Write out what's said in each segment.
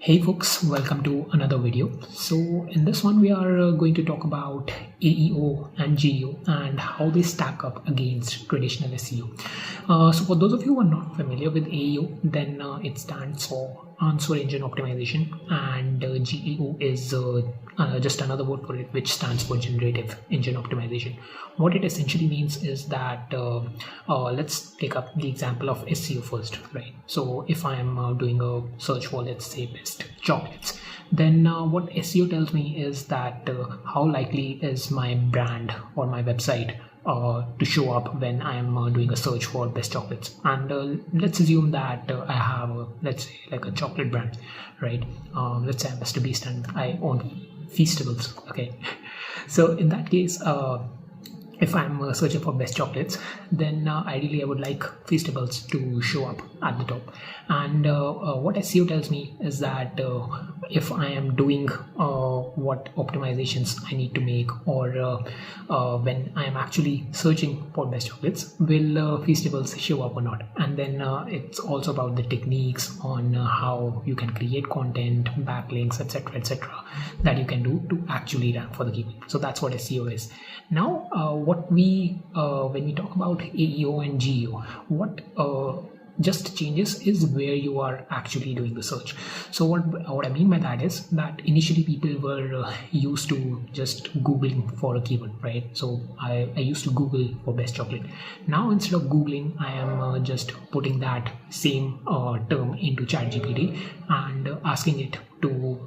Hey folks, welcome to another video. So in this one we are going to talk about AEO and GEO and how they stack up against traditional SEO. So for those of you who are not familiar with AEO, then it stands for Answer Engine Optimization, and GEO is just another word for it, which stands for Generative Engine Optimization. What it essentially means is that let's take up the example of SEO first, right? So if I am doing a search for, let's say, best chocolates, then what SEO tells me is that how likely is my brand or my website to show up when I am doing a search for best chocolates. And let's assume that I have let's say like a chocolate brand, right? Let's say I'm Mr. Beast and I own Feastables. Okay, so in that case, if I'm searching for best chocolates, then ideally I would like Feastables to show up at the top. And what SEO tells me is that if I am doing what optimizations I need to make, or when I am actually searching for best chocolates, will Feastables show up or not? And then it's also about the techniques on how you can create content, backlinks, etc., that you can do to actually rank for the keyword. So that's what SEO is. Now, what we when we talk about AEO and GEO, what just changes is where you are actually doing the search. So what I mean by that is that initially people were used to just googling for a keyword, right? So I used to google for best chocolate. Now instead of googling, I am just putting that same term into ChatGPT and asking it to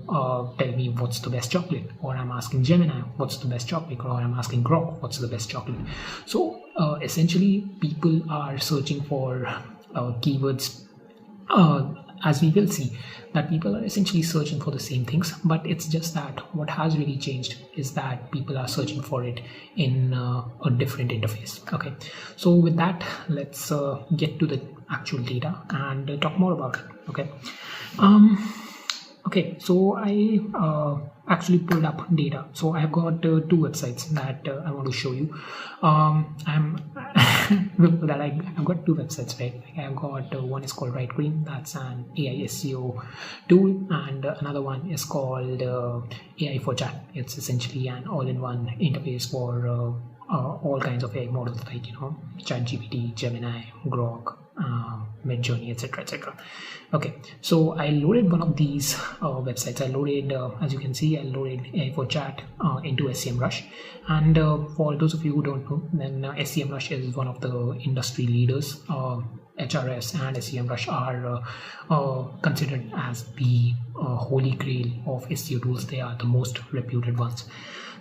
tell me what's the best chocolate, or I'm asking Gemini what's the best chocolate, or I'm asking Grok what's the best chocolate. So essentially people are searching for keywords, as we will see that people are essentially searching for the same things, but it's just that what has really changed is that people are searching for it in a different interface. Okay, so with that, let's get to the actual data and talk more about it. Okay, so I actually pulled up data. So I've got two websites that I want to show you. I've got two websites, right? I've got one is called Right Green, that's an AI SEO tool, and another one is called AI for Chat. It's essentially an all-in-one interface for all kinds of AI models, like ChatGPT, Gemini, Grok, Midjourney, etc. Okay, so I loaded one of these websites. I loaded, as you can see, I loaded AI for Chat into SEMrush. And for those of you who don't know, then SEMrush is one of the industry leaders. HRS and SEMrush are considered as the holy grail of SEO tools. They are the most reputed ones.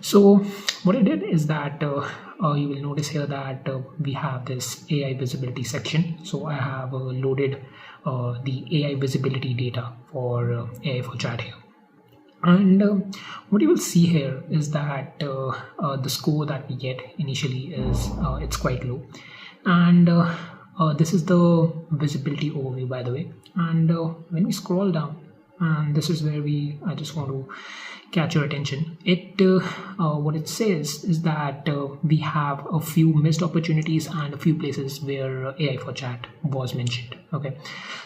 So what I did is that you will notice here that we have this AI visibility section. So I have loaded the AI visibility data for AI for Chat here. And what you will see here is that the score that we get initially is it's quite low. And this is the visibility overview, by the way. And when we scroll down, and this is where I just want to catch your attention. What it says is that we have a few missed opportunities and a few places where AI for Chat was mentioned. Okay,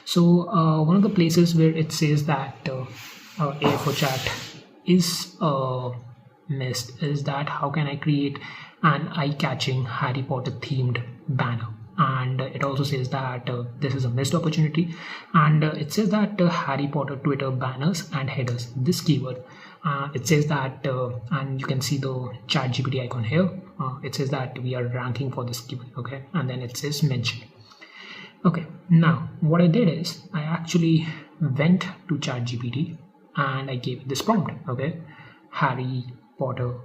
so one of the places where it says that AI for Chat is missed is that how can I create an eye-catching Harry Potter themed banner. And it also says that this is a missed opportunity, and it says that Harry Potter Twitter banners and headers, this keyword, it says that and you can see the ChatGPT icon here. It says that we are ranking for this keyword. Okay, and then it says mention. Okay, now what I did is I actually went to ChatGPT and I gave it this prompt. Okay, Harry Potter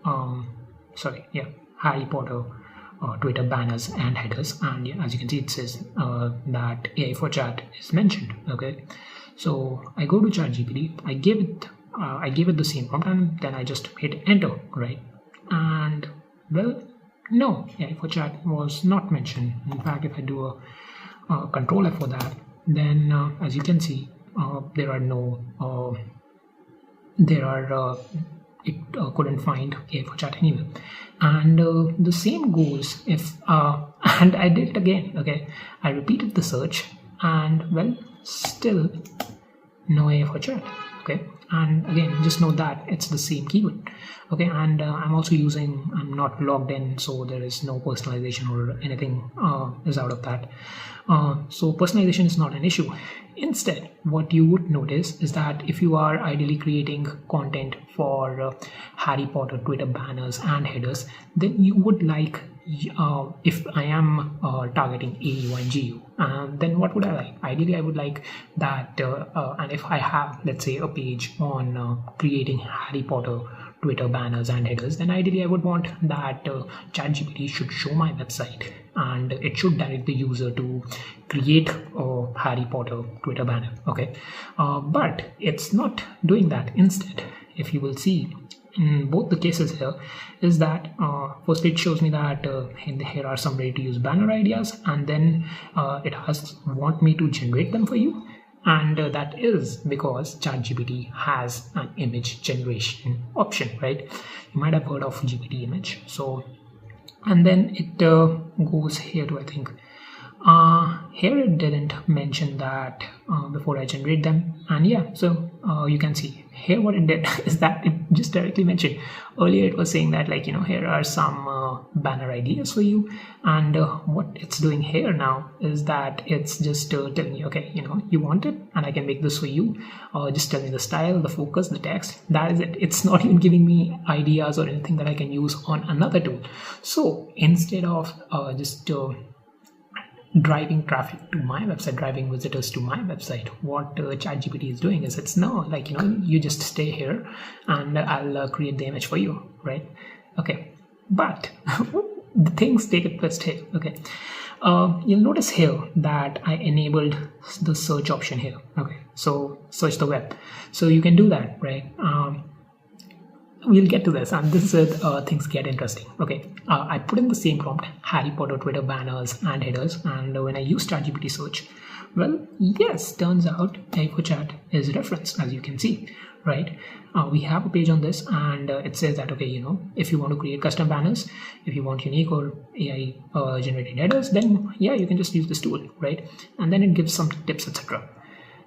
Harry Potter Twitter banners and headers, and as you can see it says that AI for Chat is mentioned. Okay, so I go to ChatGPT, I gave it the same prompt, and then I just hit enter, right? And well, no, AI for Chat was not mentioned. In fact, if I do a control F for that, then as you can see, it couldn't find AI for Chat anywhere. And the same goes if and I did it again. Okay, I repeated the search, and well, still no A for chat. Okay, and again, just know that it's the same keyword. Okay, and I'm not logged in, so there is no personalization or anything is out of that. So personalization is not an issue. Instead, what you would notice is that if you are ideally creating content for Harry Potter Twitter banners and headers, then you would like, if I am targeting AEO and GEO, then what would I like? Ideally, I would like that, and if I have, let's say, a page on creating Harry Potter Twitter banners and headers, then ideally I would want that ChatGPT should show my website and it should direct the user to create a Harry Potter Twitter banner. Okay, but it's not doing that. Instead, if you will see in both the cases here, is that first it shows me that here are some ready to use banner ideas, and then it has want me to generate them for you. And that is because ChatGPT has an image generation option, right? You might have heard of GPT image. So, and then it goes here to, I think, here it didn't mention that before I generate them. And yeah, so you can see here what it did is that it just directly mentioned. Earlier it was saying that, like, here are some banner ideas for you, and what it's doing here now is that it's just telling you, okay, you want it and I can make this for you. Just tell me the style, the focus, the text. That is it. It's not even giving me ideas or anything that I can use on another tool. So instead of just driving traffic to my website, driving visitors to my website, what ChatGPT is doing is it's now like, you just stay here and I'll create the image for you, right? Okay, but the things take a twist here. Okay, you'll notice here that I enabled the search option here. Okay, so search the web, so you can do that, right? We'll get to this, and this is things get interesting. Okay, I put in the same prompt, Harry Potter Twitter banners and headers, and when I use ChatGPT search, well, yes, turns out A for chat is referenced, as you can see, right? We have a page on this, and it says that, okay, if you want to create custom banners, if you want unique or AI generated headers, then yeah, you can just use this tool, right? And then it gives some tips, etc.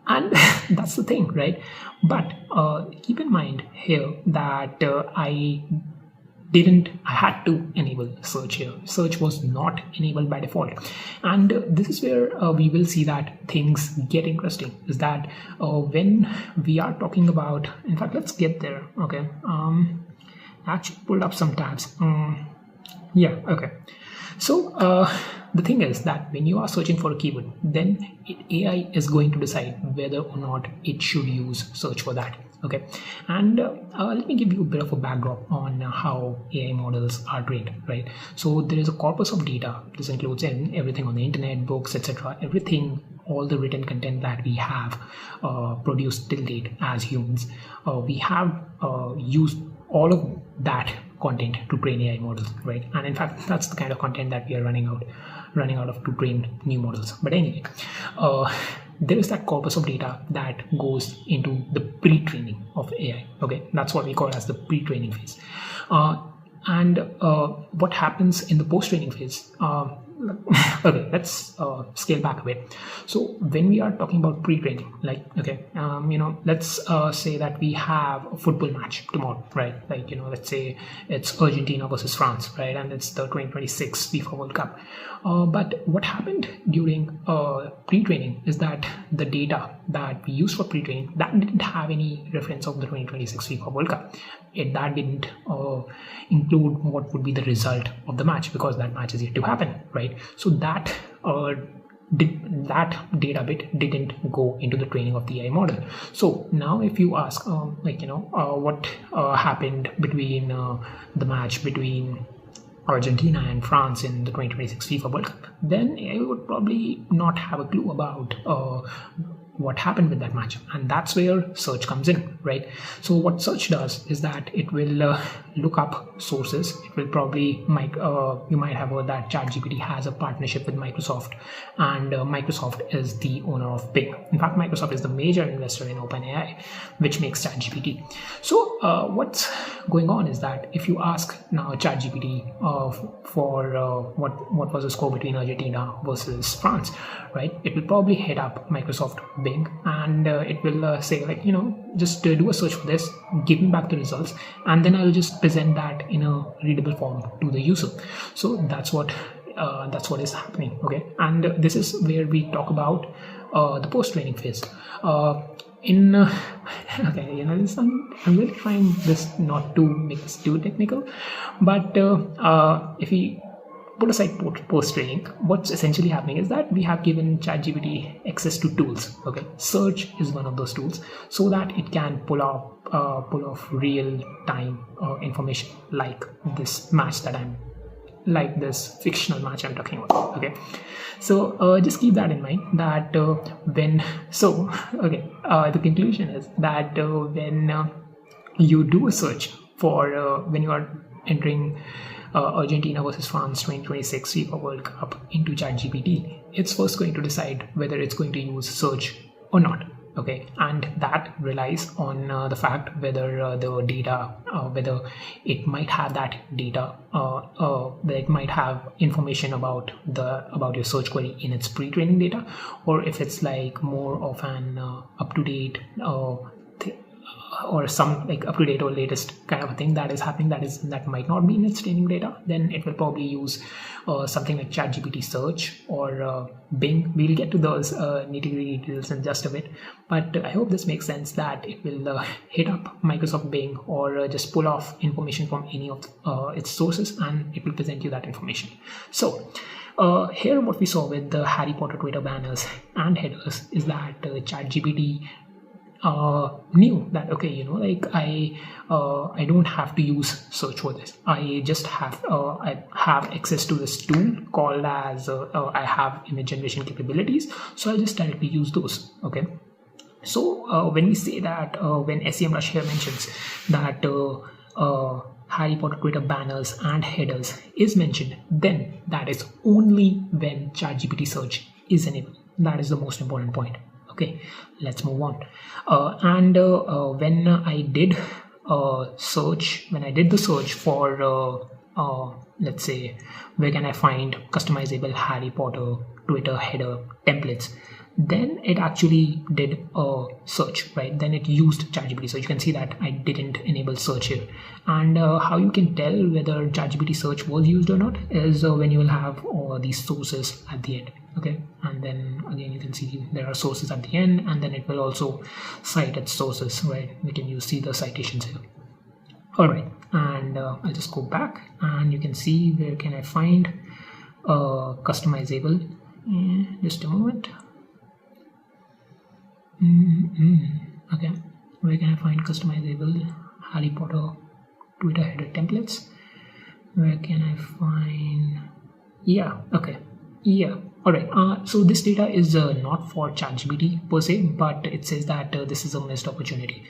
And that's the thing, right? But keep in mind here that I had to enable search here. Search was not enabled by default. And this is where we will see that things get interesting, is that when we are talking about, in fact, let's get there. Okay, I actually pulled up some tabs. Yeah, okay. So the thing is that when you are searching for a keyword, then AI is going to decide whether or not it should use search for that. Okay, and let me give you a bit of a backdrop on how AI models are trained, right? So there is a corpus of data. This includes everything on the internet, books, etc. Everything, all the written content that we have produced till date as humans. We have used all of that content to train AI models, right? And in fact, that's the kind of content that we are running out of to train new models. But anyway, there is that corpus of data that goes into the pre-training of AI. Okay, that's what we call as the pre-training phase. And what happens in the post-training phase? Okay, let's scale back a bit. So when we are talking about pre-training, like, okay, let's say that we have a football match tomorrow, right? Like, let's say it's Argentina versus France, right? And it's the 2026 FIFA World Cup. But what happened during pre-training is that the data that we use for pre-training, that didn't have any reference of the 2026 FIFA World Cup. That didn't include what would be the result of the match, because that match is yet to happen, right? So that data bit didn't go into the training of the AI model. So now if you ask what happened between the match between Argentina and France in the 2026 FIFA World Cup, then AI would probably not have a clue about what happened with that match. And that's where search comes in, right? So what search does is that it will look up sources. It will probably, you might have heard that ChatGPT has a partnership with Microsoft, and Microsoft is the owner of Bing. In fact, Microsoft is the major investor in OpenAI, which makes ChatGPT. So what's going on is that if you ask now ChatGPT for what was the score between Argentina versus France, right? It will probably hit up Microsoft Bing, and it will say like, just do a search for this, give me back the results, and then I'll just present that in a readable form to the user. So that's what is happening. Okay, and this is where we talk about the post-training phase. Okay, I'm really trying this not to make this too technical, but if we put aside post-training, what's essentially happening is that we have given ChatGPT access to tools. Okay, search is one of those tools, so that it can pull off real-time information like this fictional match I'm talking about. Okay, so just keep that in mind, that the conclusion is that when you do a search for when you are entering Argentina versus France 2026 FIFA World Cup into ChatGPT, it's first going to decide whether it's going to use search or not. Okay, and that relies on the fact whether the data, whether it might have that data, whether it might have information about your search query in its pre-training data, or if it's like more of an up-to-date or some like up-to-date or latest kind of a thing that is happening that might not be in its training data. Then it will probably use something like ChatGPT search or Bing. We'll get to those nitty-gritty details in just a bit, but I hope this makes sense, that it will hit up Microsoft Bing or just pull off information from any of its sources, and it will present you that information. So here what we saw with the Harry Potter Twitter banners and headers is that ChatGPT knew that, okay, like I don't have to use search for this. I just have access to this tool called as I have image generation capabilities, so I'll just directly use those. Okay, so when we say that when SEMrush here mentions that Harry Potter Twitter banners and headers is mentioned, then that is only when ChatGPT search is enabled. That is the most important point. Okay, let's move on. When I did the search for let's say, where can I find customizable Harry Potter Twitter header templates, then it actually did a search, right? Then it used ChatGPT. So you can see that I didn't enable search here. And how you can tell whether ChatGPT search was used or not is when you will have all these sources at the end. Okay, and then again you can see there are sources at the end, and then it will also cite its sources, right? We can see the citations here. All right, and I'll just go back, and you can see where can I find customizable. Just a moment. Okay, where can I find customizable Harry Potter Twitter header templates? Where can I find? Yeah, okay, yeah. All right, so this data is not for ChatGPT per se, but it says that this is a missed opportunity.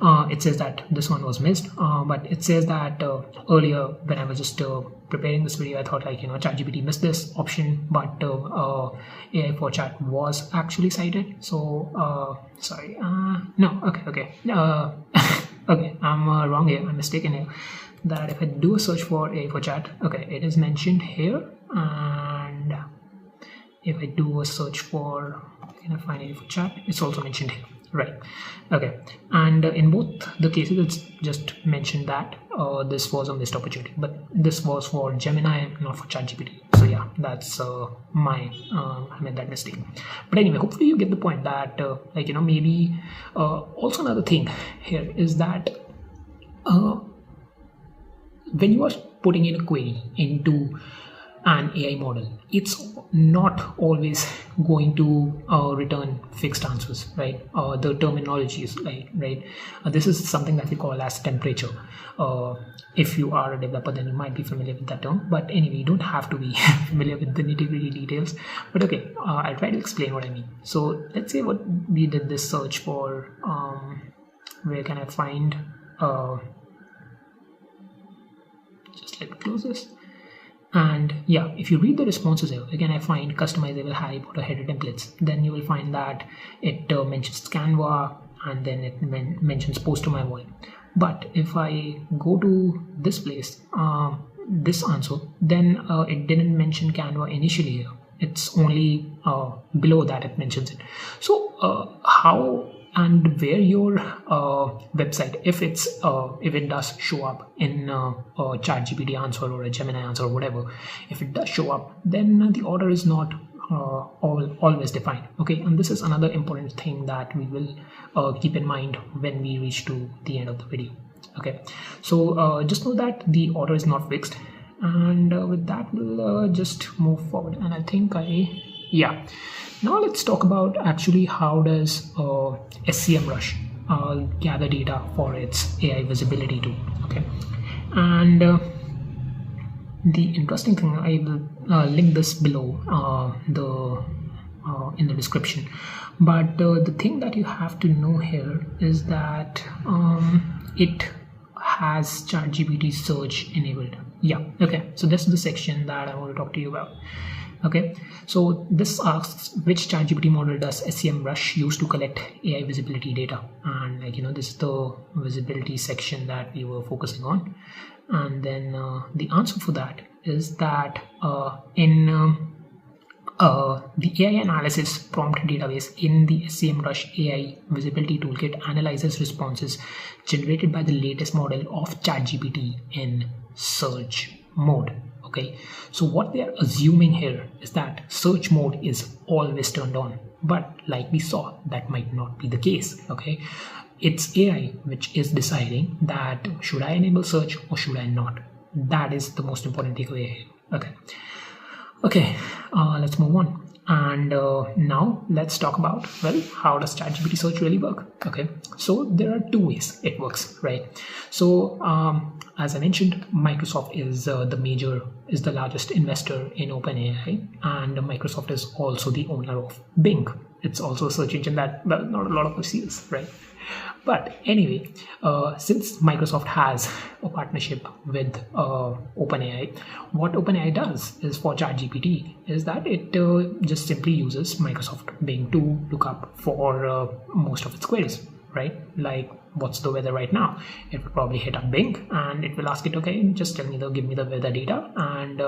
It says that this one was missed, but it says that earlier when I was just preparing this video, I thought like, ChatGPT missed this option, but AI for Chat was actually cited. So sorry, no, okay, okay, I'm wrong here, I'm mistaken here. That if I do a search for AI for Chat, okay, it is mentioned here, and if I do a search for, can I find AI for Chat, it's also mentioned here. Right, okay, and in both the cases it's just mentioned that this was a missed opportunity, but this was for Gemini, not for ChatGPT. So yeah, that's I made that mistake. But anyway, hopefully you get the point that maybe also another thing here is that when you are putting in a query into an AI model, it's not always going to return fixed answers, right? The terminology is right. This is something that we call as temperature. If you are a developer, then you might be familiar with that term. But anyway, you don't have to be familiar with the nitty-gritty details. But okay, I'll try to explain what I mean. So let's say what we did this search for. Where can I find? Just let me close this. And yeah, if you read the responses here, again I find customizable Harry Potter header templates, then you will find that it mentions Canva, and then it mentions post to my wall. But if I go to this place, this answer, then it didn't mention Canva initially here. It's only below that it mentions it. So how and where your website, if it does show up in a ChatGPT answer or a Gemini answer or whatever, if it does show up, then the order is not always defined. Okay, and this is another important thing that we will keep in mind when we reach to the end of the video. Okay, so just know that the order is not fixed, and with that we'll just move forward. And I think now let's talk about actually how does SEMrush gather data for its AI visibility tool. Okay, and the interesting thing, I will link this below in the description, but the thing that you have to know here is that it has ChatGPT search enabled. Okay, so this is the section that I want to talk to you about. Okay, so this asks which ChatGPT model does SEMrush use to collect AI visibility data, and this is the visibility section that we were focusing on. And then the answer for that is that in the AI analysis prompt database in the SEMrush AI visibility toolkit analyzes responses generated by the latest model of ChatGPT in search mode. Okay, so what they are assuming here is that search mode is always turned on, but like we saw, that might not be the case. Okay, it's AI which is deciding that should I enable search or should I not. That is the most important takeaway here. Okay, let's move on. And now let's talk about, well, how does ChatGPT search really work? Okay, so there are two ways it works, right? So as I mentioned, Microsoft is the largest investor in OpenAI, and Microsoft is also the owner of Bing. It's also a search engine that, well, not a lot of us use, right? But anyway, since Microsoft has a partnership with OpenAI, what OpenAI does is for ChatGPT is that it just simply uses Microsoft Bing to look up for most of its queries, right? Like, what's the weather right now? It will probably hit up Bing and it will ask it, okay, just give me the weather data, and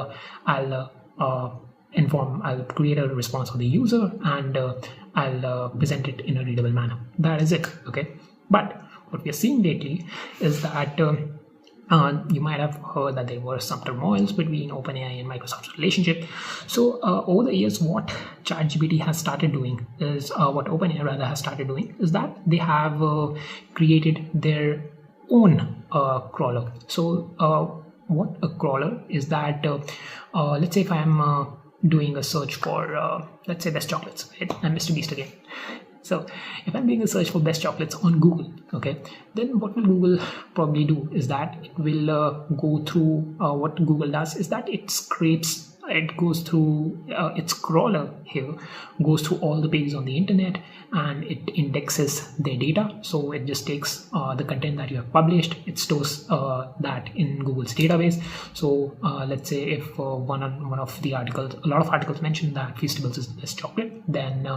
I'll create a response for the user, and I'll present it in a readable manner. That is it. Okay, but what we are seeing lately is that you might have heard that there were some turmoils between OpenAI and Microsoft's relationship. So over the years, what ChatGPT has started doing is, what OpenAI rather has started doing is that they have created their own crawler. So what a crawler is that, let's say if I am doing a search for, let's say, best chocolates, right? I'm Mr. Beast again. So if I'm doing a search for best chocolates on Google, okay, then what will Google probably do is that it will go through, what Google does is that it goes through its crawler here, goes through all the pages on the internet, and it indexes their data. So it just takes the content that you have published, it stores that in Google's database. So let's say if one of the articles, a lot of articles mention that Feastables is the best chocolate, then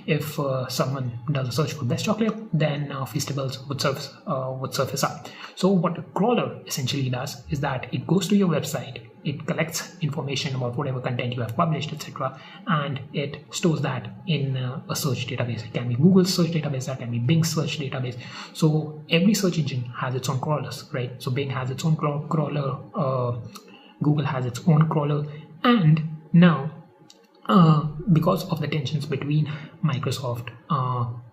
if someone does a search for best chocolate, then Feastables would surface up. So what a crawler essentially does is that it goes to your website, it collects information about whatever content you have published, etc., and it stores that in a search database. It can be Google's search database, that can be Bing's search database. So every search engine has its own crawlers, right? So Bing has its own crawler, Google has its own crawler, and now because of the tensions between Microsoft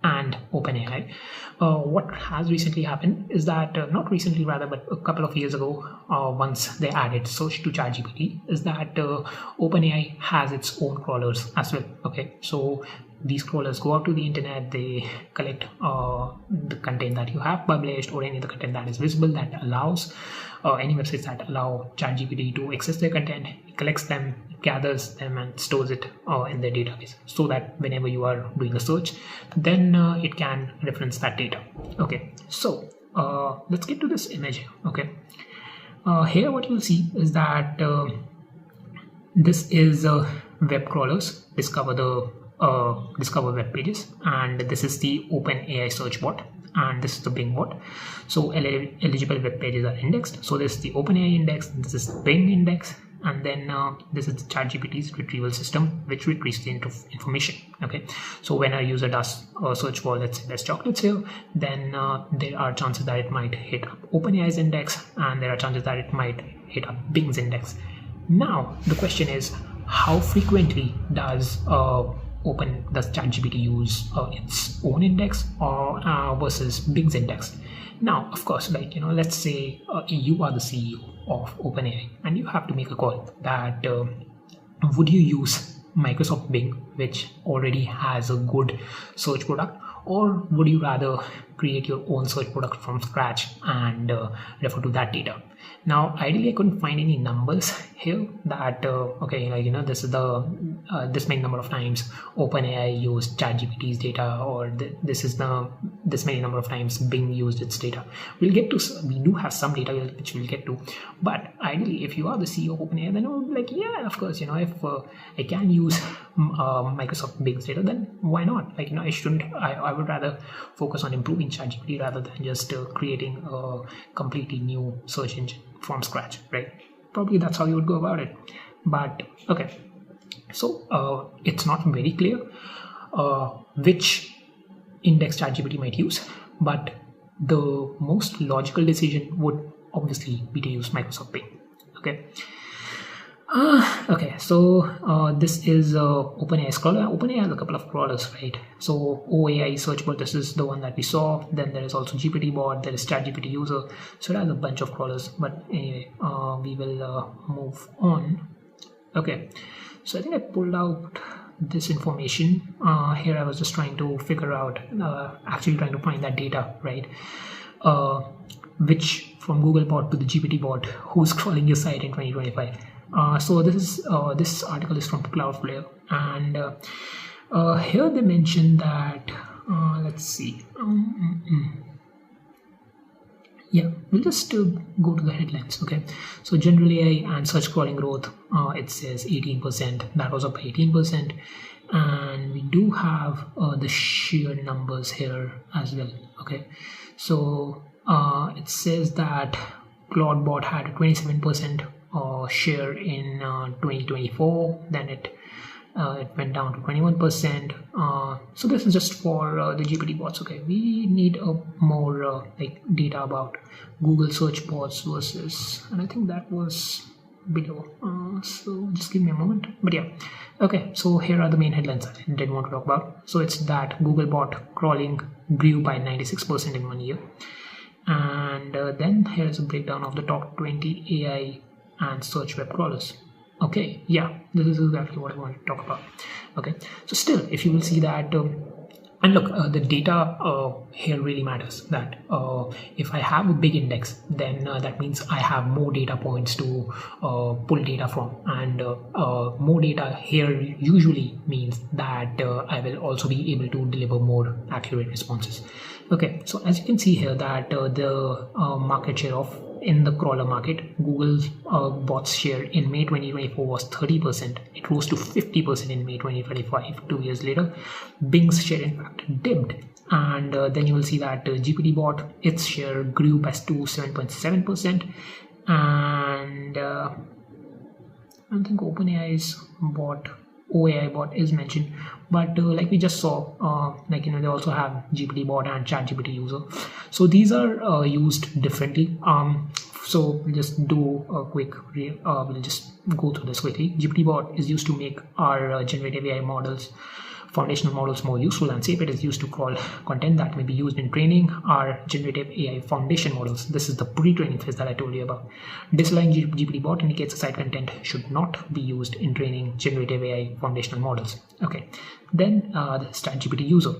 and OpenAI, what has recently happened is that, not recently rather, but a couple of years ago, once they added search to ChatGPT, is that OpenAI has its own crawlers as well. Okay, so these crawlers go out to the internet, they collect the content that you have published or any of the content that is visible, that allows any websites that allow ChatGPT to access their content. It collects them, gathers them, and stores it in their database, so that whenever you are doing a search, then it can reference that data. Okay, so let's get to this image. Okay, here what you'll see is that this is web crawlers discover web pages, and this is the OpenAI search bot, and this is the Bing bot. So eligible web pages are indexed. So this is the OpenAI index, this is the Bing index, and then this is ChatGPT's retrieval system, which retrieves the information. Okay, so when a user does a search for, let's say there's chocolates here, then there are chances that it might hit up OpenAI's index, and there are chances that it might hit up Bing's index. Now the question is, how frequently does ChatGPT use its own index or versus Bing's index? Now, of course, let's say you are the CEO of OpenAI, and you have to make a call that would you use Microsoft Bing, which already has a good search product, or would you rather create your own search product from scratch and refer to that data? Now, ideally, I couldn't find any numbers here that this is the this many number of times OpenAI used ChatGPT's data, or this many number of times Bing used its data. We do have some data which we'll get to, but ideally, if you are the CEO of OpenAI, then I would be like, yeah, of course, if I can use Microsoft Bing's data, then why not? I would rather focus on improving ChatGPT rather than just creating a completely new search engine from scratch, right? Probably that's how you would go about it. But okay, so it's not very clear which index ChatGPT might use, but the most logical decision would obviously be to use Microsoft Bing. Okay. So this is OpenAI's crawler. OpenAI has a couple of crawlers, right? So OAI search bot, this is the one that we saw. Then there is also GPT bot, there is ChatGPT user. So it has a bunch of crawlers. But anyway, we will move on. Okay, so I think I pulled out this information. Here I was just trying to figure out, actually trying to find that data, right? Which from Google bot to the GPT bot, who's crawling your site in 2025. So this article is from Cloudflare, and here they mention that let's see. Yeah, we'll just go to the headlines. Okay, so general AI and search crawling growth, it says 18%. That was up by 18%, and we do have the sheer numbers here as well. Okay, so it says that Claude bot had a 27% share in 2024. Then it went down to 21%. So this is just for the GPT bots. Okay, we need more data about Google search bots versus, and I think that was below. So just give me a moment. But yeah, okay. So here are the main headlines I did want to talk about. So it's that Google bot crawling grew by 96% in 1 year. And then here's a breakdown of the top 20 AI and search web crawlers. Okay, yeah, this is exactly what I want to talk about. Okay, so still, if you will see that, and look, the data here really matters. That if I have a big index, then that means I have more data points to pull data from, and more data here usually means that I will also be able to deliver more accurate responses. Okay, so as you can see here that the market share of in the crawler market, Google's bots share in May 2024 was 30%. It rose to 50% in May 2025, 2 years later. Bing's share in fact dipped, and then you will see that GPT bot, its share grew by to 7.7%, and I don't think OpenAI's OAI bot is mentioned, but like we just saw, they also have GPT bot and ChatGPT user. So these are used differently. So we'll just do a quick, we'll just go through this quickly. GPT bot is used to make our generative AI models, foundational models, more useful and safe. It is used to crawl content that may be used in training our generative AI foundation models. This is the pre-training phase that I told you about. Disallowing GPT bot indicates the site content should not be used in training generative AI foundational models. Okay, then the ChatGPT user.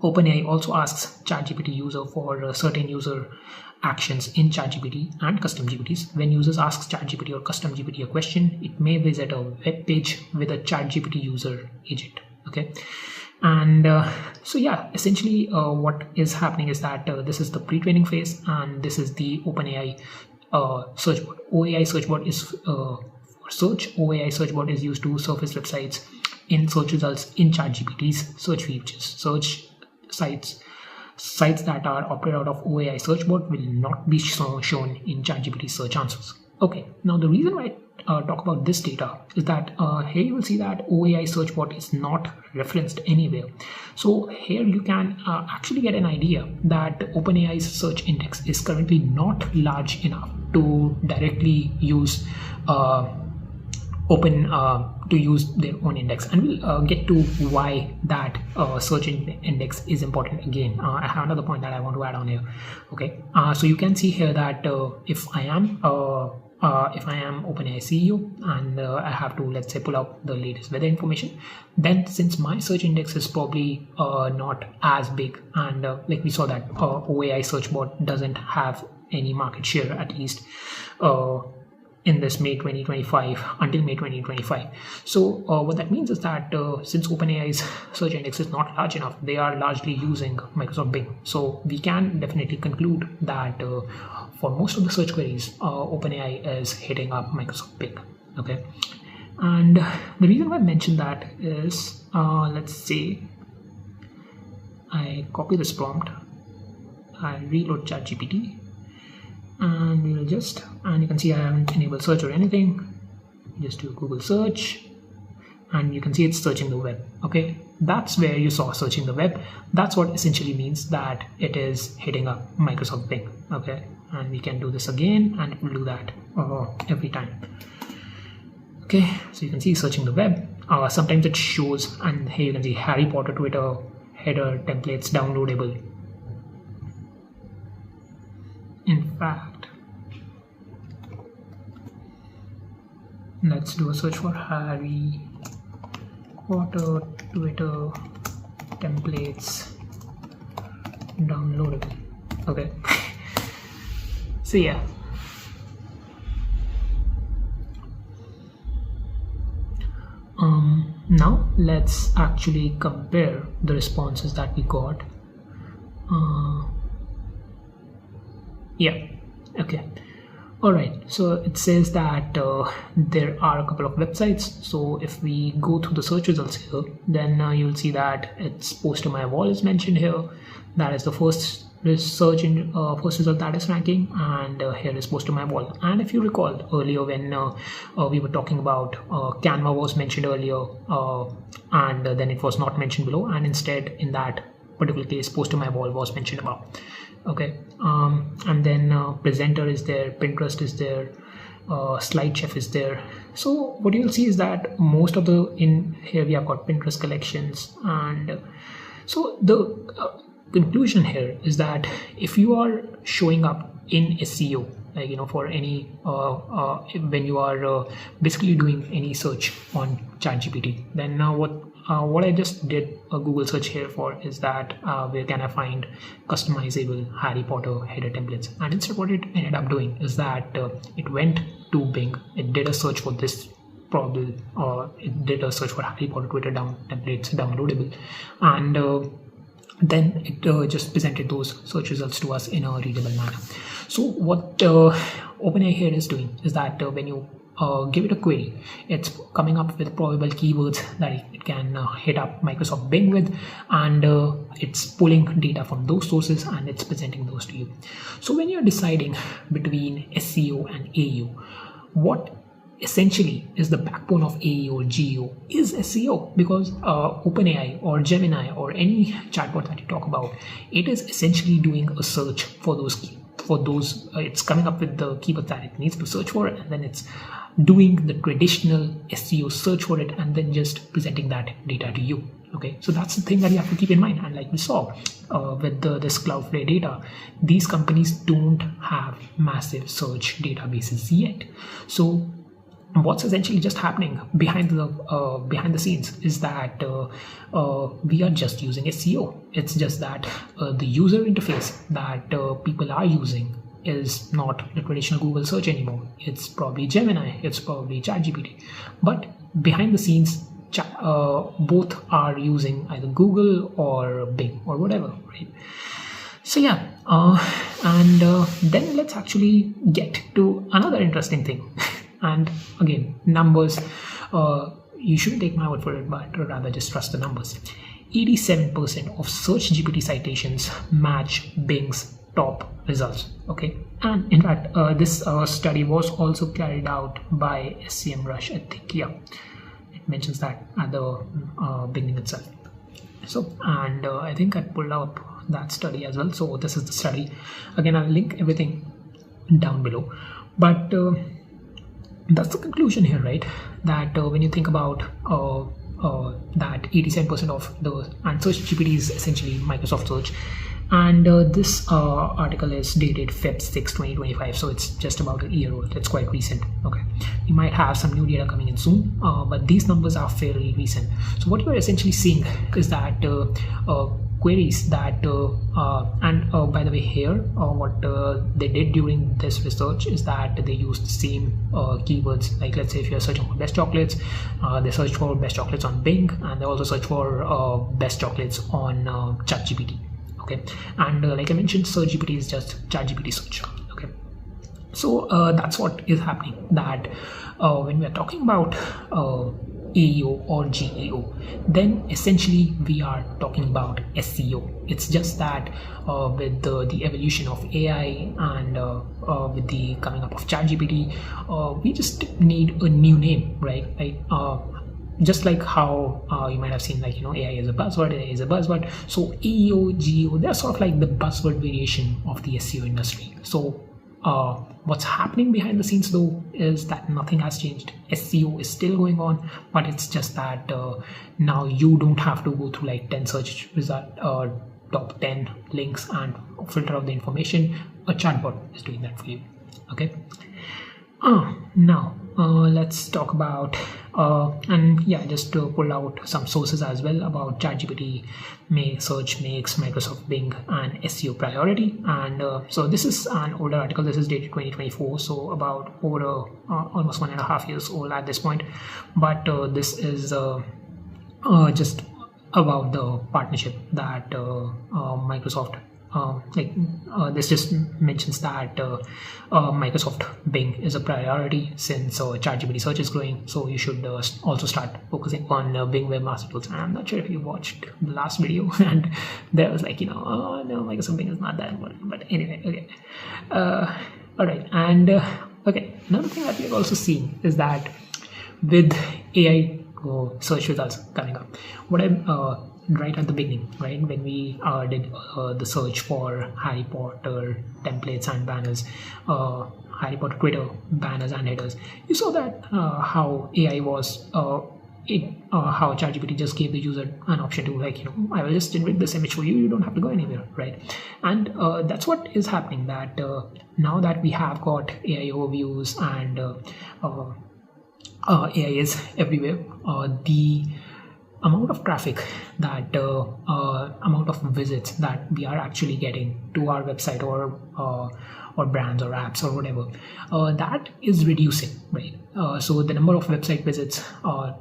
OpenAI also asks ChatGPT user for certain user actions in ChatGPT and custom GPTs. When users ask ChatGPT or custom GPT a question, it may visit a web page with a ChatGPT user agent. Okay, and so yeah, essentially what is happening is that this is the pre-training phase, and this is the OpenAI search bot. OAI search bot is for search. OAI search bot is used to surface websites in search results in ChatGPT's search features. Search sites that are operated out of OAI search bot will not be shown in ChatGPT search answers. Okay, now the reason why talk about this data is that here you will see that OAI search bot is not referenced anywhere. So here you can actually get an idea that OpenAI's search index is currently not large enough to directly use to use their own index, and we'll get to why that search index is important again. I have another point that I want to add on here. Okay, so you can see here that if I am OpenAI CEO and I have to, let's say, pull out the latest weather information, then since my search index is probably not as big, and like we saw that OAI search bot doesn't have any market share, at least in this May 2025 until May 2025. So what that means is that since OpenAI's search index is not large enough, they are largely using Microsoft Bing. So we can definitely conclude that for most of the search queries, OpenAI is hitting up Microsoft Bing. Okay, and the reason why I mentioned that is, let's say I copy this prompt, I reload ChatGPT, and we'll just, and you can see I haven't enabled search or anything. Just do Google search, and you can see it's searching the web. Okay, that's where you saw searching the web. That's what essentially means that it is hitting up Microsoft Bing. Okay, and we can do this again, and it will do that every time. Okay, so you can see searching the web. Sometimes it shows, and here you can see Harry Potter Twitter header templates downloadable. In fact, let's do a search for Harry Potter Twitter templates downloadable. Okay. So yeah. Now let's actually compare the responses that we got. Yeah, okay, all right. So it says that there are a couple of websites. So if we go through the search results here, then you'll see that it's Post to My Wall is mentioned here. That is the first search in first result that is ranking, and here is Post to My Wall. And if you recall earlier when we were talking about Canva was mentioned earlier, and then it was not mentioned below, and instead in that particular case Post to My Wall was mentioned above. Okay, and then Presenter is there, Pinterest is there, Slide Chef is there. So what you'll see is that most of the, in here we have got Pinterest collections, and so the conclusion here is that if you are showing up in SEO, like, you know, for any when you are basically doing any search on ChatGPT, then now what I just did a Google search here for is that where can I find customizable Harry Potter header templates, and instead what it ended up doing is that it went to Bing, it did a search for this problem, it did a search for Harry Potter Twitter templates downloadable, and then it just presented those search results to us in a readable manner. So what OpenAI here is doing is that when you give it a query, it's coming up with probable keywords that it can hit up Microsoft Bing with, and it's pulling data from those sources and it's presenting those to you. So when you're deciding between SEO and AEO, what essentially is the backbone of AEO GEO is SEO, because OpenAI or Gemini or any chatbot that you talk about, it is essentially doing a search for those it's coming up with the keywords that it needs to search for, and then it's doing the traditional SEO search for it and then just presenting that data to you. Okay, so that's the thing that you have to keep in mind. And like we saw with this Cloudflare data, these companies don't have massive search databases yet. So what's essentially just happening behind the scenes is that we are just using SEO. It's just that the user interface that people are using is not the traditional Google search anymore. It's probably Gemini, it's probably ChatGPT, but behind the scenes both are using either Google or Bing or whatever, right? So yeah, and then let's actually get to another interesting thing. And again, numbers, you shouldn't take my word for it, but rather just trust the numbers. 87% of search GPT citations match Bing's top results. Okay, and in fact this study was also carried out by SEMrush, I think. Yeah, it mentions that at the beginning itself. So, and I think I pulled up that study as well. So this is the study. Again, I'll link everything down below, but that's the conclusion here, right? That when you think about that 87% of the, and search GPT is essentially Microsoft Search, and this article is dated Feb 6 2025, so it's just about a year old. It's quite recent. Okay, you might have some new data coming in soon, but these numbers are fairly recent. So what you're essentially seeing is that queries that and by the way, here what they did during this research is that they used the same keywords. Like, let's say if you're searching for best chocolates, they searched for best chocolates on Bing, and they also searched for best chocolates on ChatGPT. Okay, and like I mentioned, Search GPT is just ChatGPT search. Okay, so that's what is happening, that when we are talking about AEO or GEO, then essentially we are talking about SEO. It's just that with the evolution of AI and with the coming up of ChatGPT, we just need a new name, right? Just like how you might have seen, like, AI is a buzzword, so AEO, GEO, they're sort of like the buzzword variation of the SEO industry. So what's happening behind the scenes though is that nothing has changed. SEO is still going on, but it's just that now you don't have to go through like 10 search result top 10 links and filter out the information. A chatbot is doing that for you. Okay, now let's talk about and yeah, just to pull out some sources as well about ChatGPT. Search makes Microsoft Bing an SEO priority, and so this is an older article. This is dated 2024, so about over almost 1.5 years old at this point. But this is just about the partnership that Microsoft. This just mentions that Microsoft Bing is a priority since ChatGPT search is growing. So you should also start focusing on Bing Webmaster Tools. And I'm not sure if you watched the last video, and there was like, oh no, Microsoft Bing is not that important. But anyway, okay. All right, and okay, another thing that we've also seen is that with AI search results coming up, what I'm right at the beginning, right, when we did the search for Harry Potter templates and banners, Harry Potter Twitter banners and headers, you saw that how AI was how ChatGPT just gave the user an option to, like, I will just generate this image for you, you don't have to go anywhere, right? And that's what is happening, that now that we have got AI overviews and AI is everywhere, the amount of traffic, that amount of visits that we are actually getting to our website or brands or apps or whatever, that is reducing, right? So the number of website visits,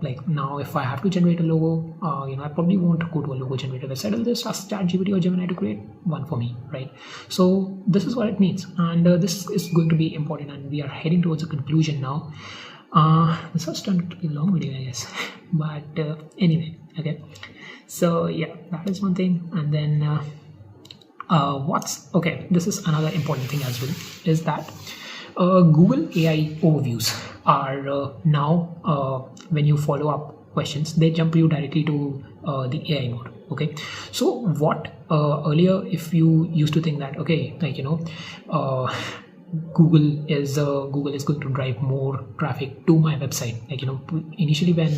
like now if I have to generate a logo, I probably won't go to a logo generator website. I'll just ask ChatGPT or Gemini to create one for me, right? So this is what it means, and this is going to be important, and we are heading towards a conclusion now. This has turned to be a long video, I guess, but anyway, okay. So yeah, that is one thing, and then this is another important thing as well, is that Google AI overviews are now when you follow up questions, they jump you directly to the AI mode. Okay, so what earlier, if you used to think that, okay, like, Google is going to drive more traffic to my website, like, initially when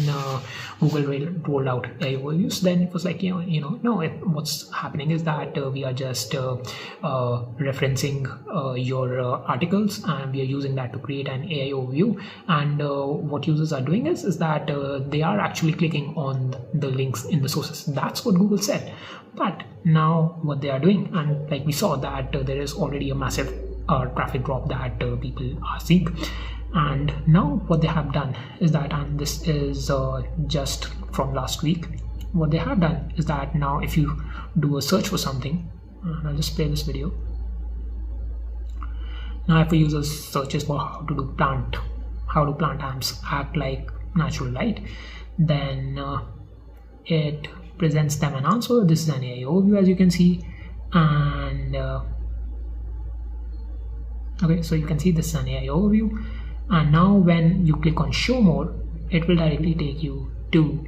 Google rolled out AI overviews, then it was like, no, what's happening is that we are just referencing your articles, and we are using that to create an AI overview, and what users are doing is that they are actually clicking on the links in the sources. That's what Google said. But now what they are doing, and like we saw that there is already a massive traffic drop that people are seeing, and now what they have done is that, and this is just from last week, what they have done is that now if you do a search for something, I'll just play this video. Now if a user searches for how do plant amps act like natural light, then it presents them an answer. This is an AI overview, as you can see, and Okay, so you can see this is an AI overview, and now when you click on show more, it will directly take you to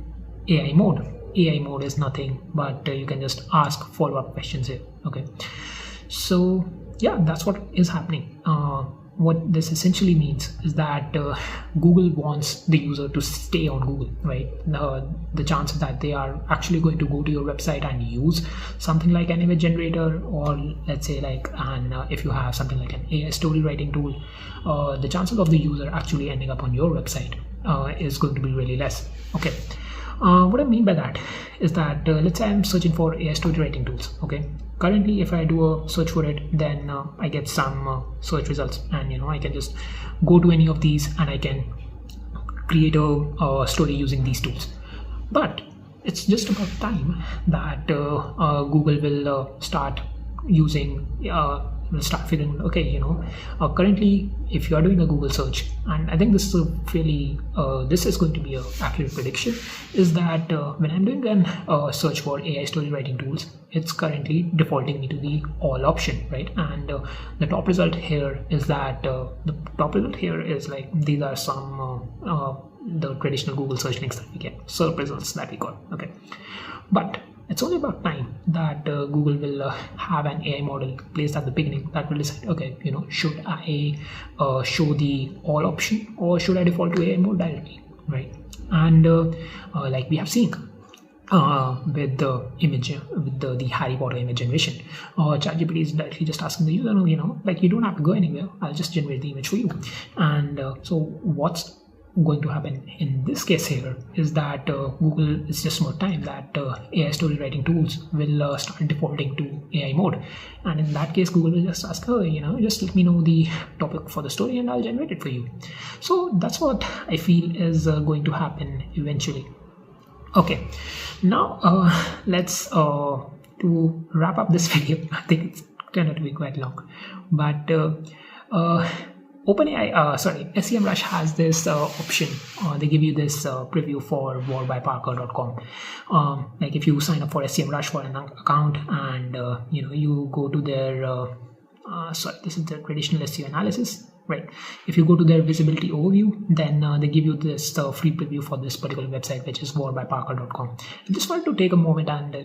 AI mode. AI mode is nothing but you can just ask follow-up questions here. Okay, so yeah, that's what is happening. What this essentially means is that Google wants the user to stay on Google, right? The chances that they are actually going to go to your website and use something like an image generator, or let's say like if you have something like an AI story writing tool, the chances of the user actually ending up on your website is going to be really less. Okay. What I mean by that is that let's say I'm searching for AI story writing tools. Okay, currently if I do a search for it, then I get some search results, and I can just go to any of these and I can create a story using these tools. But it's just about time that Google will start using will start figuring, okay, currently if you are doing a Google search, and I think this is a fairly this is going to be a accurate prediction, is that when I'm doing an search for AI story writing tools, it's currently defaulting me to the all option, right? And the top result here is that like these are some the traditional Google search links that we get, SERP results that we got. Okay, but it's only about time that Google will have an AI model placed at the beginning that will decide, okay, should I show the all option or should I default to AI mode directly, right? And like we have seen with the image, with the Harry Potter image generation, ChatGPT is directly just asking the user, like you don't have to go anywhere, I'll just generate the image for you. And so what's going to happen in this case here is that Google, it's just more time that AI story writing tools will start defaulting to AI mode, and in that case Google will just ask, just let me know the topic for the story and I'll generate it for you. So that's what I feel is going to happen eventually. Okay, now let's to wrap up this video. I think it's going to be quite long, but OpenAI, SEMrush has this option. They give you this preview for warbyparker.com. Like if you sign up for SEMrush for an account and you go to their this is the traditional SEO analysis, right? If you go to their visibility overview, then they give you this free preview for this particular website, which is warbyparker.com. I just wanted to take a moment and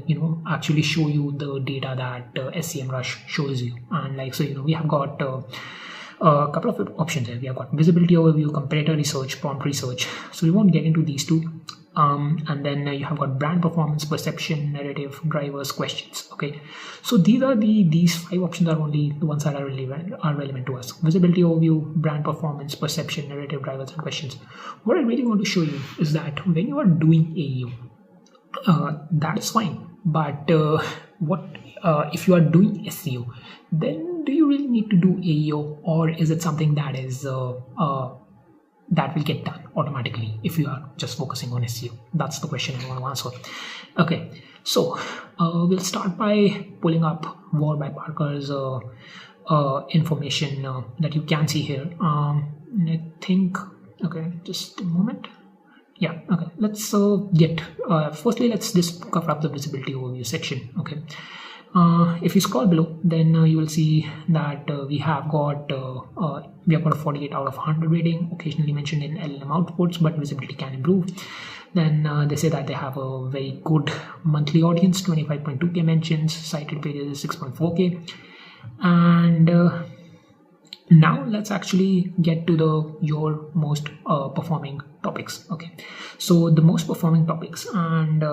actually show you the data that SEMrush shows you. And like, so we have got a couple of options here. We have got visibility overview, comparator research, prompt research. So we won't get into these two. And then you have got brand performance, perception, narrative, drivers, questions. Okay, so these 5 options are only the ones that are relevant to us. Visibility overview, brand performance, perception, narrative, drivers, and questions. What I really want to show you is that when you are doing AEO, that is fine. But what if you are doing SEO, then do you really need to do AEO, or is it something that is that will get done automatically if you are just focusing on SEO? That's the question I want to answer. Okay, so we'll start by pulling up Warbyparker's information that you can see here. I think, okay, just a moment. Yeah, okay, let's firstly let's just cover up the visibility overview section. Okay, if you scroll below, then you will see that we have got a 48 out of 100 rating, occasionally mentioned in LLM outputs, but visibility can improve. Then they say that they have a very good monthly audience, 25.2k mentions, cited pages 6.4k. And now let's actually get to your most performing topics. Okay, so the most performing topics, and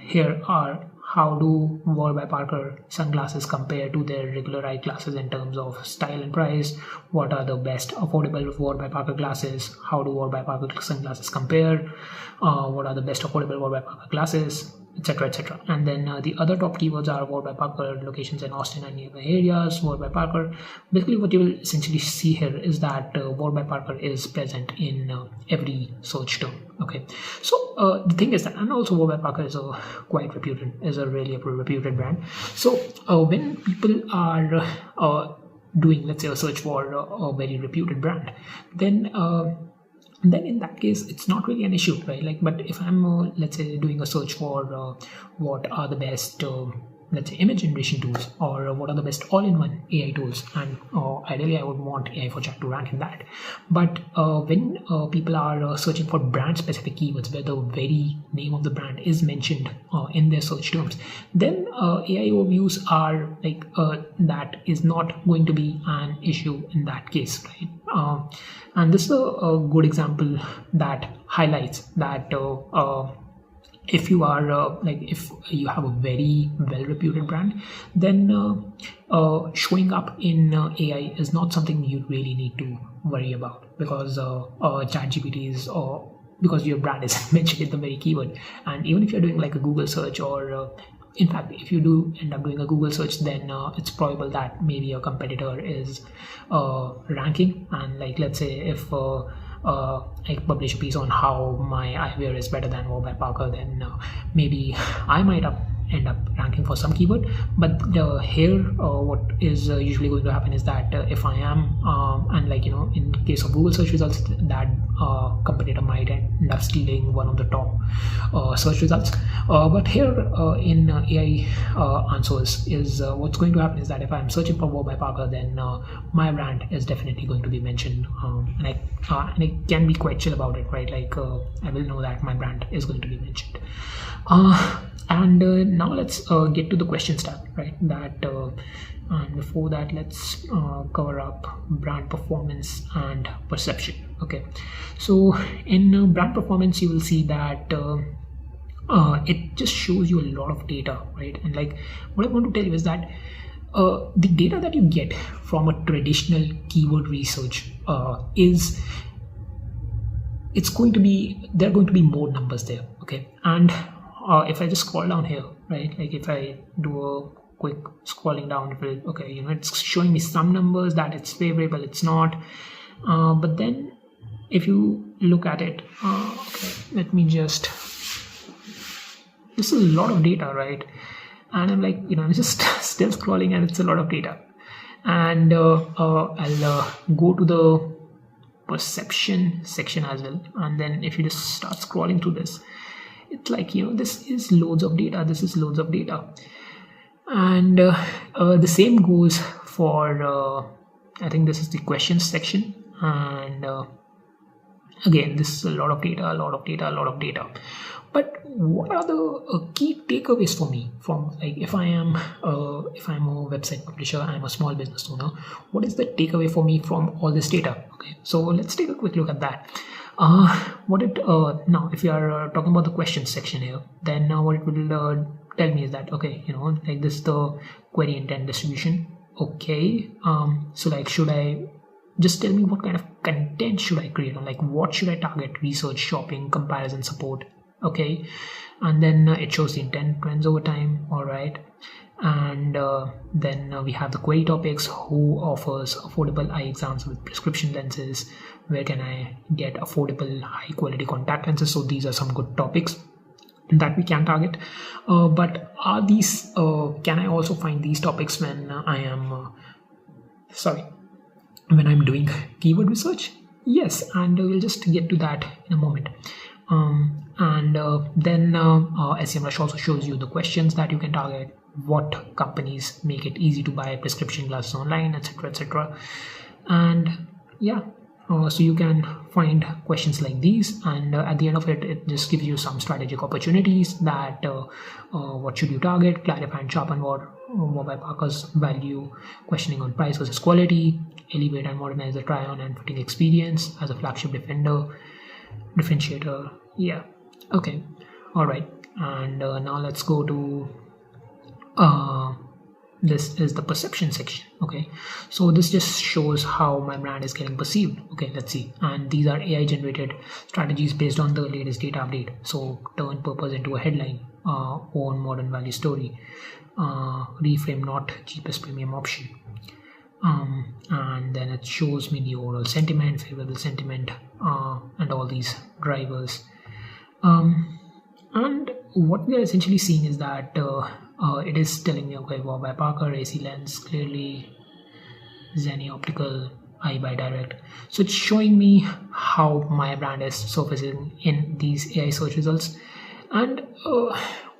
here are: how do Warbyparker sunglasses compare to their regular eyeglasses in terms of style and price? What are the best affordable Warbyparker glasses? How do Warbyparker sunglasses compare? What are the best affordable Warbyparker glasses? Etc. etc. And then the other top keywords are Warbyparker locations in Austin and nearby areas. Warbyparker. Basically, what you will essentially see here is that Warbyparker is present in every search term. Okay, so the thing is that, and also Warbyparker is a really reputed brand. So when people are doing, let's say, a search for a very reputed brand, then in that case it's not really an issue, right? Like, but if I'm let's say doing a search for what are the best let's say image generation tools, or what are the best all-in-one AI tools, and ideally I would want AI for chat to rank in that. But when people are searching for brand specific keywords where the very name of the brand is mentioned in their search terms, then AI overviews are like that is not going to be an issue in that case, right? And this is a good example that highlights that if you are if you have a very well reputed brand, then showing up in AI is not something you really need to worry about, because ChatGPT is because your brand is mentioned in the very keyword. And even if you're doing like a Google search, or in fact, if you do end up doing a Google search, then it's probable that maybe a competitor is ranking. And like, let's say if I publish a piece on how my eyewear is better than Warby Parker, then maybe I might end up ranking for some keyword. But here what is usually going to happen is that if I am and like, you know, in case of Google search results, that competitor might end up stealing one of the top search results. But here in AI answers is what's going to happen is that if I'm searching for Warby Parker, then my brand is definitely going to be mentioned, and I can be quite chill about it, right? Like I will know that my brand is going to be mentioned. And now let's get to the questions tab, right? And before that, let's cover up brand performance and perception. Okay, so in brand performance, you will see that it just shows you a lot of data, right? And like, what I want to tell you is that the data that you get from a traditional keyword research there are going to be more numbers there, okay? And if I just scroll down here, right, like if I do a quick scrolling down, okay, you know, it's showing me some numbers that it's favorable, it's not, but then if you look at it, okay, let me just, this is a lot of data, right? And I'm like, you know, I'm just still scrolling, and it's a lot of data. And I'll go to the perception section as well, and then if you just start scrolling through this, it's like, you know, this is loads of data, and the same goes for I think this is the questions section. And again, this is a lot of data. But what are the key takeaways for me from, like, if I'm a website publisher, I'm a small business owner, what is the takeaway for me from all this data? Okay, so let's take a quick look at that. Now if you are talking about the questions section here, then what it will tell me is that, okay, you know, like this is the query intent distribution. Okay, so like, should I just tell me what kind of content should I create, or like what should I target? Research, shopping, comparison, support. Okay, and then it shows the intent trends over time. All right, and then we have the query topics: who offers affordable eye exams with prescription lenses, where can I get affordable high quality contact lenses. So these are some good topics that we can target, but are these can I also find these topics when when I'm doing keyword research? Yes, and we'll just get to that in a moment. And then SEMrush also shows you the questions that you can target, what companies make it easy to buy prescription glasses online, etc. And yeah, so you can find questions like these, and at the end of it, it just gives you some strategic opportunities that what should you target, clarify and sharpen Warby Parker's value, questioning on price versus quality, elevate and modernize the try-on and fitting experience as a flagship differentiator. Yeah, okay, all right. And now let's go to this is the perception section. Okay, so this just shows how my brand is getting perceived. Okay, let's see. And these are AI generated strategies based on the latest data update. So turn purpose into a headline, own modern value story, reframe not cheapest premium option, and then it shows me the overall sentiment, favorable sentiment, and all these drivers. And what we are essentially seeing is that it is telling me, okay, Warby Parker, AC Lens, clearly Zenny Optical, iBuy Direct. So it's showing me how my brand is surfacing in these AI search results. And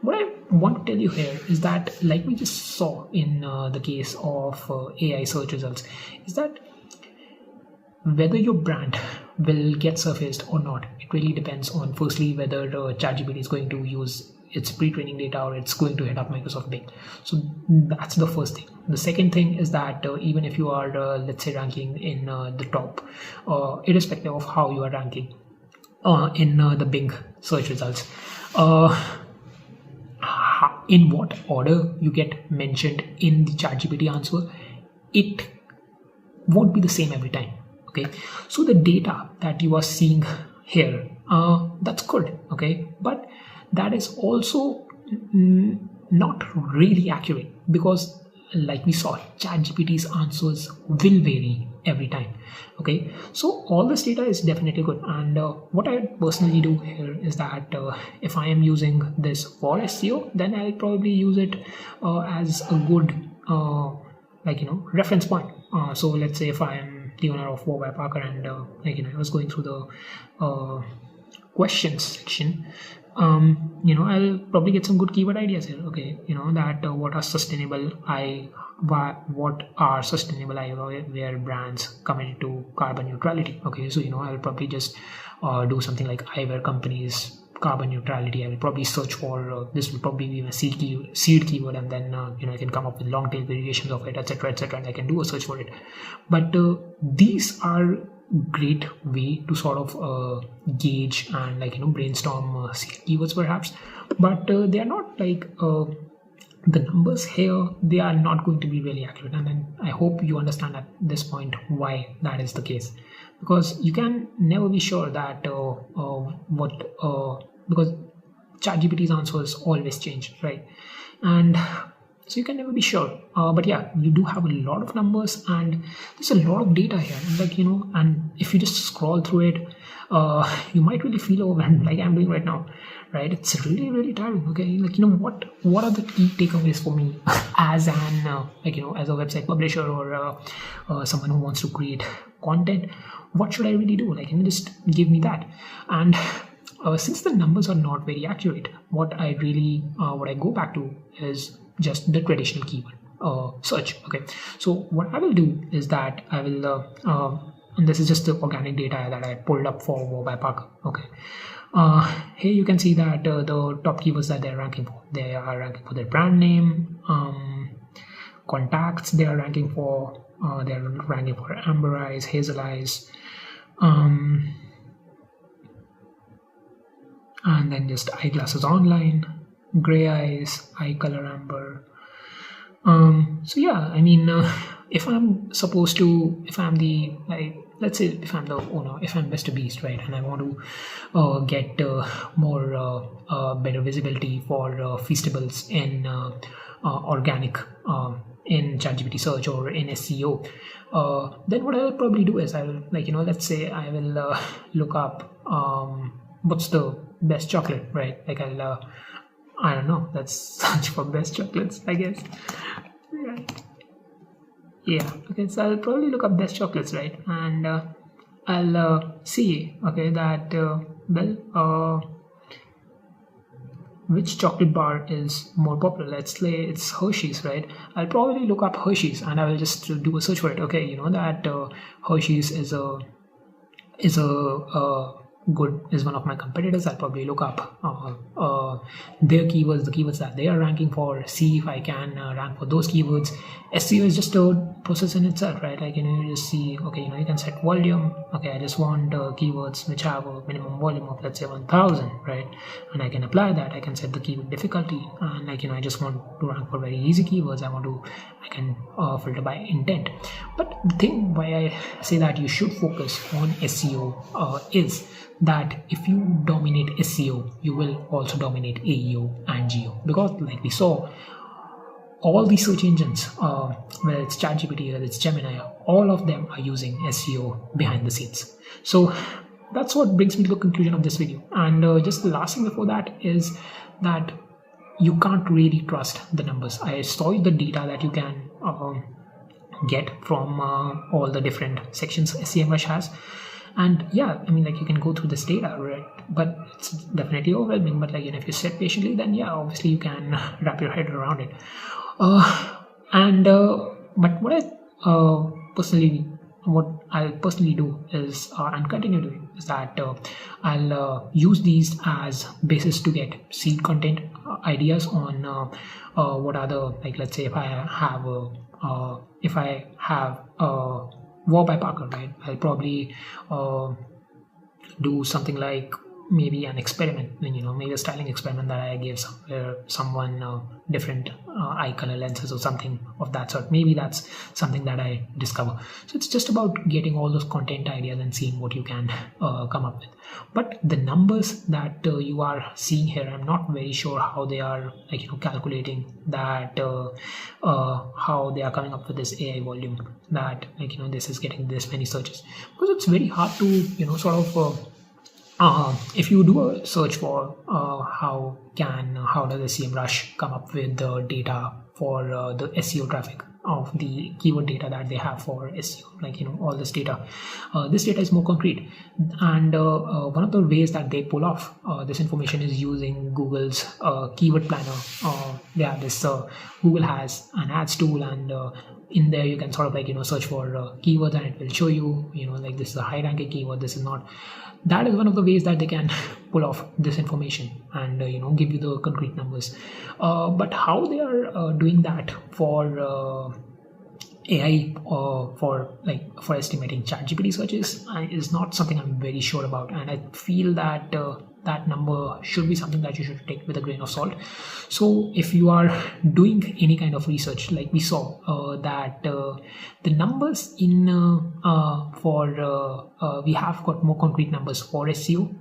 what I want to tell you here is that, like we just saw in the case of AI search results, is that whether your brand will get surfaced or not, it really depends on, firstly, whether ChatGPT is going to use its pre-training data or it's going to hit up Microsoft Bing. So that's the first thing. The second thing is that even if you are, let's say, ranking in the top, irrespective of how you are ranking in the Bing search results, in what order you get mentioned in the ChatGPT answer, it won't be the same every time. Okay, so the data that you are seeing here, that's good. Okay, but that is also not really accurate, because like we saw, ChatGPT's answers will vary every time. Okay, so all this data is definitely good, and what I personally do here is that if I am using this for SEO, then I'll probably use it as a good reference point. So let's say if I am the owner of Wow by Parker, and I was going through the questions section, I'll probably get some good keyword ideas here. Okay, that what are sustainable eyewear brands committed to carbon neutrality. Okay, so I'll probably just do something like eyewear companies carbon neutrality. I will probably search for this will probably be a seed keyword, and then I can come up with long tail variations of it, etc., and I can do a search for it. But these are great way to sort of gauge and brainstorm seed keywords perhaps, but they are not like the numbers here, they are not going to be really accurate. And then I hope you understand at this point why that is the case, because you can never be sure that because ChatGPT's answers always change, right? And so you can never be sure. But yeah, you do have a lot of numbers, and there's a lot of data here. And and if you just scroll through it, you might really feel overwhelmed, like I'm doing right now, right? It's really, really tiring. Okay, what are the key takeaways for me as an as a website publisher or someone who wants to create content? What should I really do? Just give me that. And since the numbers are not very accurate, what I go back to is just the traditional keyword search. Okay, so what I will do is that I will and this is just the organic data that I pulled up for Wow by Parker. Okay, here you can see that the top keywords that they're ranking for, they are ranking for their brand name, contacts they are ranking for, they're ranking for amber eyes, hazel eyes, and then just eyeglasses online, gray eyes, eye color amber. So yeah, if I'm the, let's say if I'm the owner, if I'm Mr. Beast, right, and I want to get more better visibility for feastables in organic in ChatGPT search or in SEO, then what I'll probably do is I'll let's say I will look up what's the best chocolate, right? I don't know, let's search for best chocolates, I guess. Right. Yeah, okay, so I'll probably look up best chocolates, right? And I'll see, okay, that which chocolate bar is more popular. Let's say it's Hershey's, right? I'll probably look up Hershey's and I will just do a search for it. Okay, that Hershey's is one of my competitors. I'll probably look up their keywords, the keywords that they are ranking for, see if I can rank for those keywords. SEO is just a process in itself, right? You just see, okay, you can set volume. Okay, I just want keywords which have a minimum volume of, let's say, 1000, right? And I can apply that. I can set the keyword difficulty, and I just want to rank for very easy keywords. I can filter by intent. But the thing why I say that you should focus on SEO is that if you dominate SEO, you will also dominate AEO and GEO, because like we saw, all these search engines, whether it's ChatGPT, whether it's Gemini, all of them are using SEO behind the scenes. So that's what brings me to the conclusion of this video. And just the last thing before that is that you can't really trust the numbers. I saw the data that you can get from all the different sections SEMrush has. And yeah, I mean, like, you can go through this data, right? But it's definitely overwhelming. But like, if you sit patiently, then yeah, obviously you can wrap your head around it. And but what I'll personally do is, and continue doing, is that I'll use these as basis to get seed content ideas on what are the, like, let's say if I have War by Parker, right? I'll probably do something like maybe an experiment, maybe a styling experiment that I gave someone different eye color lenses or something of that sort. Maybe that's something that I discover. So it's just about getting all those content ideas and seeing what you can come up with. But the numbers that you are seeing here, I'm not very sure how they are, like, calculating that, how they are coming up with this AI volume that, like, this is getting this many searches, because it's very hard to sort of if you do a search for how does SEMrush come up with the data for the SEO traffic of the keyword data that they have for SEO, like, all this data is more concrete. And one of the ways that they pull off this information is using Google's keyword planner. They have this Google has an ads tool, and in there you can sort of, like, search for keywords, and it will show you, like, this is a high ranking keyword, this is not. That is one of the ways that they can pull off this information and give you the concrete numbers. But how they are doing that for AI for estimating ChatGPT searches is not something I'm very sure about, and I feel that that number should be something that you should take with a grain of salt. So if you are doing any kind of research, like we saw that the numbers in we have got more concrete numbers for SEO,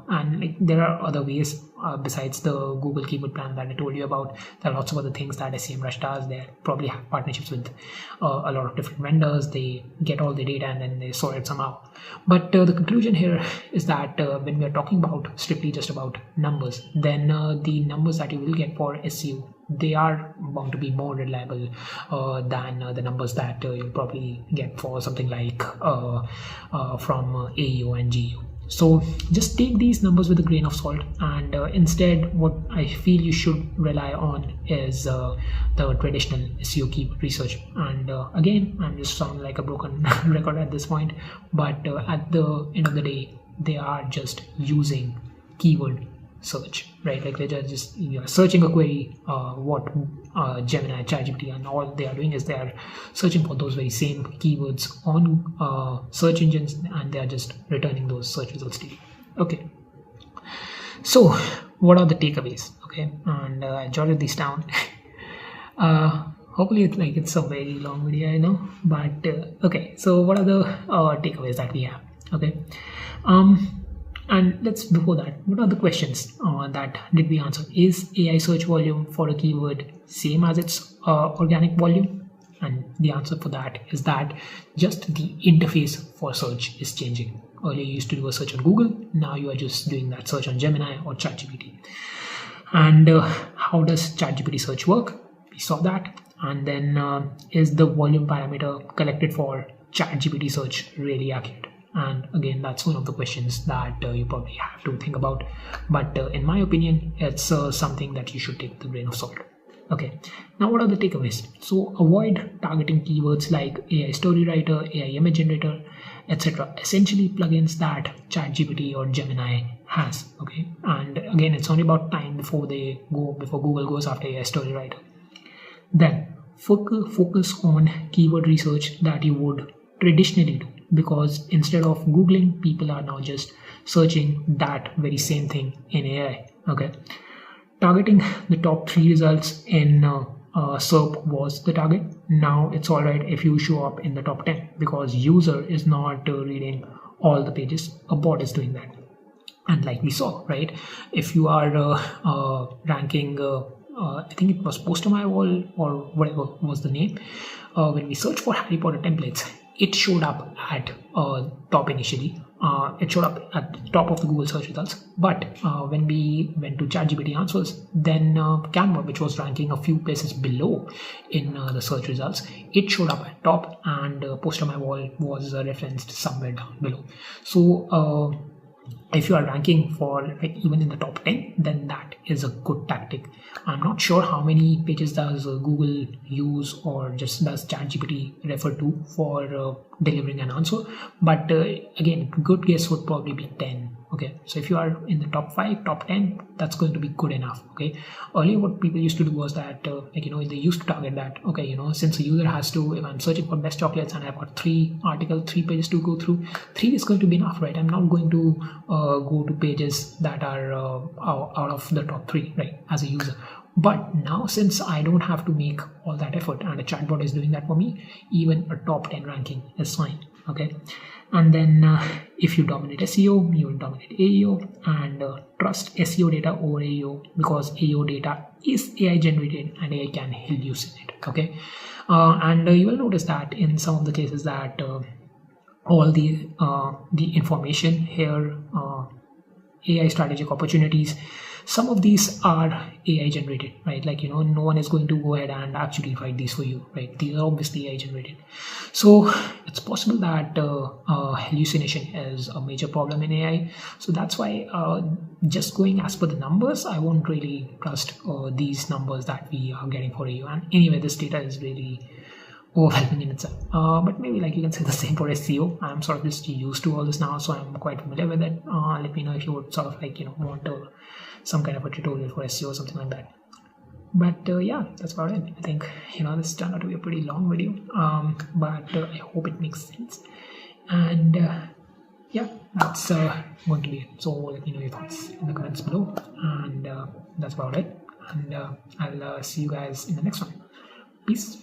and like, there are other ways besides the Google keyword plan that I told you about. There are lots of other things that SEMrush does. They probably have partnerships with a lot of different vendors. They get all the data and then they sort it somehow. But the conclusion here is that when we are talking about strictly just about numbers, then the numbers that you will get for SEO, they are bound to be more reliable than the numbers that you'll probably get for something like from AEO and GEO. So just take these numbers with a grain of salt, and instead what I feel you should rely on is the traditional SEO keyword research. And again, I'm just sounding like a broken record at this point, but at the end of the day, they are just using keyword search, right? Like, they're just searching a query, what Gemini, ChatGPT, and all they are doing is they are searching for those very same keywords on search engines, and they are just returning those search results to you. Okay, so what are the takeaways? Okay, and I jotted these down. Hopefully it's a very long video, I know, but okay, so what are the takeaways that we have? Okay, and before that, what are the questions that did we answer? Is AI search volume for a keyword same as its organic volume? And the answer for that is that just the interface for search is changing. Earlier you used to do a search on Google, now you are just doing that search on Gemini or ChatGPT. And how does ChatGPT search work? We saw that. And then is the volume parameter collected for ChatGPT search really accurate? And again, that's one of the questions that you probably have to think about. But in my opinion, it's something that you should take with a grain of salt. Okay, now what are the takeaways? So avoid targeting keywords like AI story writer, AI image generator, etc. Essentially plugins that ChatGPT or Gemini has. Okay, and again, it's only about time before Google goes after AI story writer. Then focus on keyword research that you would traditionally do, because instead of Googling, people are now just searching that very same thing in AI. Okay, targeting the top 3 results in SERP was the target. Now it's all right if you show up in the top 10, because user is not reading all the pages. A bot is doing that. And like we saw, right, if you are ranking I think it was Poster My Wall or whatever was the name, when we search for Harry Potter templates, it showed up at top initially. It showed up at the top of the Google search results. But when we went to ChatGPT answers, then Canva, which was ranking a few places below in the search results, it showed up at top, and Post on My Wall was referenced somewhere down below. So if you are ranking for like even in the top 10, then that is a good tactic. I'm not sure how many pages does Google use or just does ChatGPT refer to for delivering an answer, but again, good guess would probably be 10. Okay, so if you are in the top 5, top 10, that's going to be good enough. Okay, earlier what people used to do was that like, they used to target that, okay, since a user has to, if I'm searching for best chocolates and I've got 3 articles, 3 pages to go through, 3 is going to be enough, right? I'm not going to go to pages that are out of the top 3, right, as a user. But now, since I don't have to make all that effort and a chatbot is doing that for me, even a top 10 ranking is fine. Okay, and then if you dominate SEO, you will dominate AEO, and trust SEO data over AEO, because AEO data is AI generated and AI can hallucinate. Okay, and you will notice that in some of the cases that all the information here, AI strategic opportunities, some of these are AI generated, right? Like, no one is going to go ahead and actually write these for you, right? These are obviously AI generated. So it's possible that hallucination is a major problem in AI. So that's why just going as per the numbers, I won't really trust these numbers that we are getting for AEO. And anyway, this data is really overwhelming in itself. But maybe like you can say the same for SEO. I'm sort of just used to all this now, so I'm quite familiar with it. Let me know if you would sort of like, want some kind of a tutorial for SEO or something like that. But yeah, that's about it. I think this turned out to be a pretty long video, but I hope it makes sense. And yeah, that's going to be it. So let me know your thoughts in the comments below, and that's about it. And I'll see you guys in the next one. Peace.